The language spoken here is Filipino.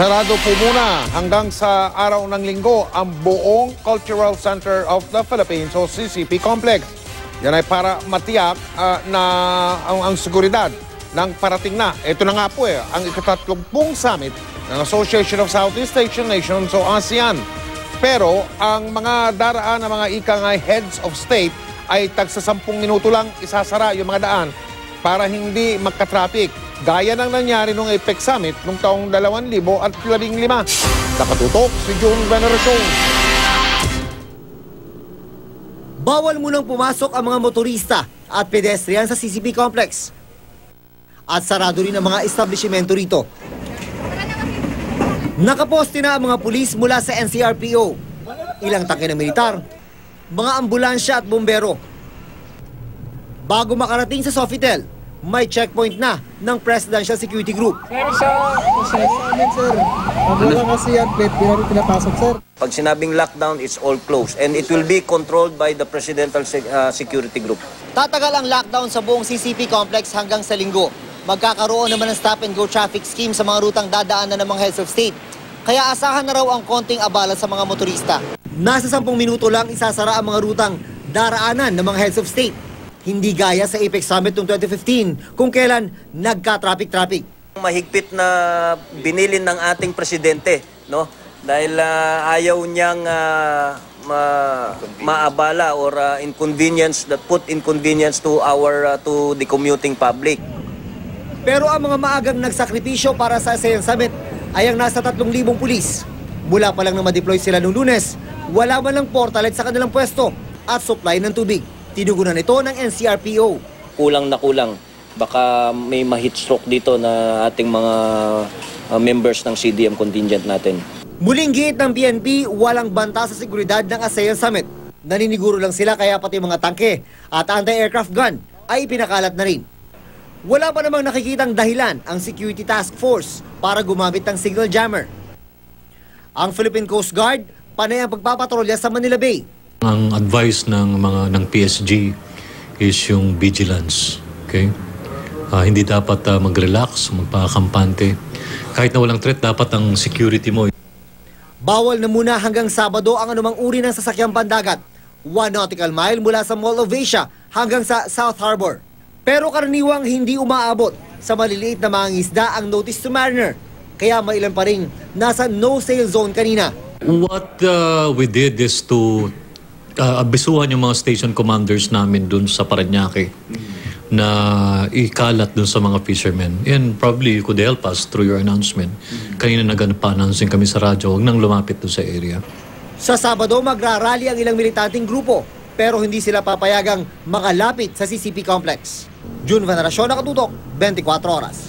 Sarado po muna hanggang sa araw ng linggo ang buong Cultural Center of the Philippines o CCP Complex. Yan ay para matiyak na ang seguridad ng parating na. Ito na nga po ang ika-30 summit ng Association of Southeast Asian Nations o ASEAN. Pero ang mga daraan ng mga ikangay heads of state ay tagsa 10 minuto lang isasara yung mga daan para hindi magka-traffic. Gaya ng nangyari nung APEC Summit noong taong 2015. Nakatutok si June Veneracion. Bawal munang pumasok ang mga motorista at pedestrian sa CCP Complex. At sarado rin ang mga establishmento rito. Nakaposte na ang mga pulis mula sa NCRPO, ilang tangke ng militar, mga ambulansya at bombero. Bago makarating sa Sofitel, may checkpoint na ng Presidential Security Group. Sir, wala kasi yan, pinari pinapasok, sir. Pag sinabing lockdown, it's all closed and it will be controlled by the Presidential Security Group. Tatagal ang lockdown sa buong CCP Complex hanggang sa linggo. Magkakaroon naman ng stop-and-go traffic scheme sa mga rutang dadaanan ng mga heads of state. Kaya asahan na raw ang konting abala sa mga motorista. Nasa 10 minuto lang isasara ang mga rutang daraanan ng mga heads of state. Hindi gaya sa APEC Summit noong 2015 kung kailan nagka-traffic-traffic. Mahigpit na binilin ng ating presidente, no? Dahil ayaw niyang maabala or inconvenience that put inconvenience to to the commuting public. Pero ang mga maagang nagsakripisyo para sa ASEAN Summit ay ang nasa 3,000 pulis. Mula pa lang na ma-deploy sila noong Lunes, wala man lang portalet sa kanilang pwesto at supply ng tubig. Tinugunan ito ng NCRPO. Kulang na kulang. Baka may ma-heat stroke dito na ating mga members ng CDM contingent natin. Muling giit ng PNP, walang banta sa seguridad ng ASEAN Summit. Naniniguro lang sila kaya pati mga tangke at anti-aircraft gun ay pinakalat na rin. Wala pa namang nakikitang dahilan ang Security Task Force para gumamit ng signal jammer. Ang Philippine Coast Guard, panay ang pagpapatrolya sa Manila Bay. Ang advice ng PSG is yung vigilance. Okay? Hindi dapat mag-relax, magpakampante. Kahit na walang threat, dapat ang security mo. Bawal na muna hanggang Sabado ang anumang uri ng sasakyang pandagat. 1 nautical mile mula sa Mall of Asia hanggang sa South Harbor. Pero karaniwang hindi umaabot sa maliliit na mga isda ang notice to mariner. Kaya may ilan pa rin nasa no-sail zone kanina. What we did is to abisuhan yung mga station commanders namin dun sa Parañaque na ikalat dun sa mga fishermen. And probably you could help us through your announcement. Kanina nag-announcing kami sa radyo, huwag nang lumapit dun sa area. Sa Sabado, magrarally ang ilang militanteng grupo pero hindi sila papayagang makalapit sa CCP Complex. June Veneracion, Nakatutok, 24 Oras.